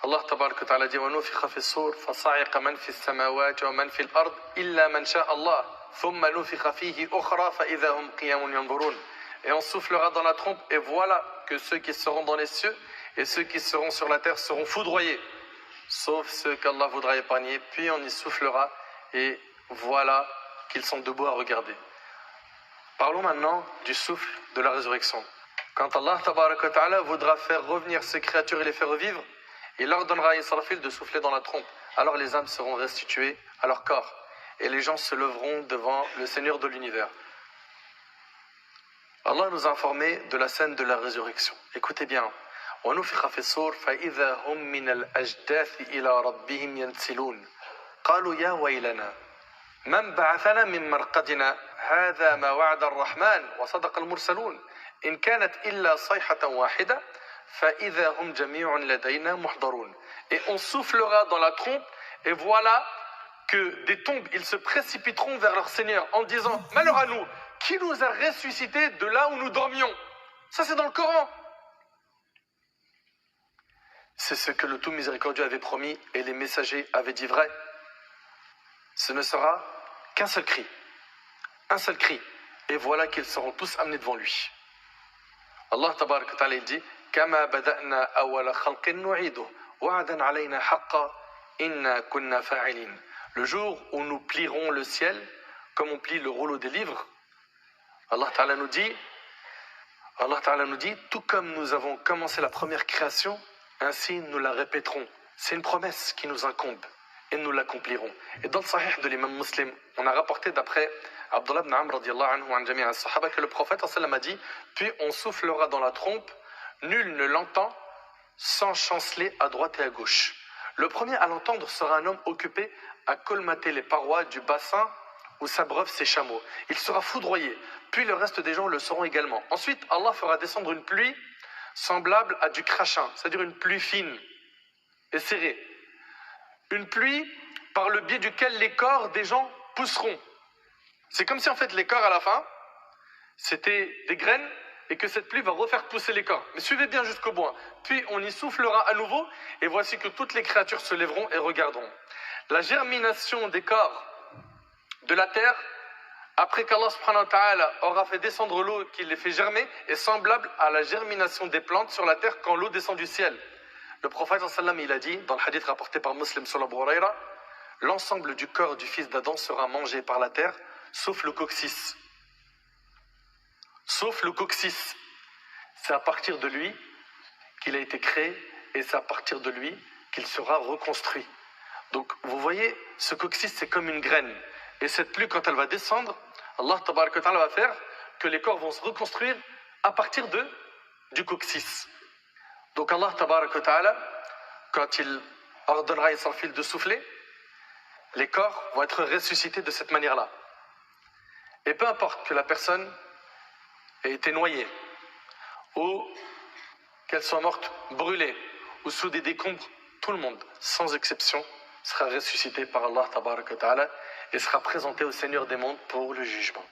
Allah tabarak wa ta'ala dit وَنُفِخَ فِي الصُّورِ فَصَعِقَ مَنْ فِي السَّمَاوَاتِ وَمَنْ فِي الْأَرْضِ إِلَّا مَنْ شَاءَ اللَّهُ ثُمَّ نُفِخَ فِيهِ أُخْرَى فَإِذَا هُمْ قِيَامٌ يَنْظُرُونَ. Et on soufflera dans la trompe, et voilà que ceux qui seront dans les cieux et ceux qui seront sur la terre seront foudroyés, sauf ceux qu'Allah voudra épargner. Puis on y soufflera, et voilà qu'ils sont debout à regarder. Parlons maintenant du souffle de la résurrection. Quand Allah tabaraka wa ta'ala voudra faire revenir ces créatures et les faire revivre, il ordonnera à Israfil de souffler dans la trompe. Alors les âmes seront restituées à leur corps, et les gens se leveront devant le Seigneur de l'univers. Allah nous a informé de la scène de la résurrection. Écoutez bien. وَنُفِخَ فِي الصُّورِ فَإِذَا هُمْ مِنَ الْأَجْدَاثِ إِلَى رَبِّهِمْ يَنْسِلُونَ قَالُوا يَا وَيْلَنَا مَنْ بَعَثَنَا مِنْ مَرْقَدِنَا هَذَا مَا وَعَدَ الرَّحْمَنُ وَصَدَقَ الْمُرْسَلُونَ إِنْ كَانَتْ إِلَّا صَيْحَةً وَاحِدَةً فَإِذَا هُمْ جَمِيعٌ لَدَيْنَا مُحْضَرُونَ. Et on soufflera dans la trompe, et voilà que des tombes, ils se précipiteront vers leur Seigneur en disant « Malheur à nous, qui nous a ressuscités de là où nous dormions ?» Ça c'est dans le Coran. C'est ce que le tout miséricordieux avait promis et les messagers avaient dit vrai. Ce ne sera qu'un seul cri. Un seul cri. Et voilà qu'ils seront tous amenés devant lui. Allah tabarak wa ta'ala dit كما بدأنا أول خلق نعيده وعدا علينا حقا إنا كنا فاعلين. Le jour où nous plierons le ciel comme on plie le rouleau des livres, Allah Ta'ala nous dit, tout comme nous avons commencé la première création, ainsi nous la répéterons. C'est une promesse qui nous incombe et nous l'accomplirons. Et dans le Sahih de l'imam Muslim, on a rapporté d'après Abdullah ibn Amr radiyallahu anhu an jami' as-sahaba que le prophète sallam a dit « Puis on soufflera dans la trompe, nul ne l'entend sans chanceler à droite et à gauche. Le premier à l'entendre sera un homme occupé à colmater les parois du bassin où s'abreuvent ses chameaux. Il sera foudroyé, puis le reste des gens le seront également. Ensuite, Allah fera descendre une pluie semblable à du crachin, c'est-à-dire une pluie fine et serrée. Une pluie par le biais duquel les corps des gens pousseront. C'est comme si en fait les corps à la fin, c'était des graines et que cette pluie va refaire pousser les corps. Mais suivez bien jusqu'au bout. Puis on y soufflera à nouveau et voici que toutes les créatures se lèveront et regarderont. La germination des corps de la terre, après qu'Allah subhanahu wa ta'ala aura fait descendre l'eau qui les fait germer, est semblable à la germination des plantes sur la terre quand l'eau descend du ciel. Le prophète sallam il a dit, dans le hadith rapporté par Muslim sur Abu Huraira, l'ensemble du corps du fils d'Adam sera mangé par la terre, sauf le coccyx. Sauf le coccyx. C'est à partir de lui qu'il a été créé et c'est à partir de lui qu'il sera reconstruit. Donc vous voyez, ce coccyx c'est comme une graine. Et cette pluie quand elle va descendre, Allah tabaraka wa ta'ala va faire que les corps vont se reconstruire à partir du coccyx. Donc Allah tabaraka wa ta'ala, quand il ordonnera à Israfil de souffler, les corps vont être ressuscités de cette manière-là. Et peu importe que la personne ait été noyée, ou qu'elle soit morte brûlée, ou sous des décombres, tout le monde, sans exception, sera ressuscité par Allah tabaraka wa ta'ala et sera présenté au Seigneur des mondes pour le jugement.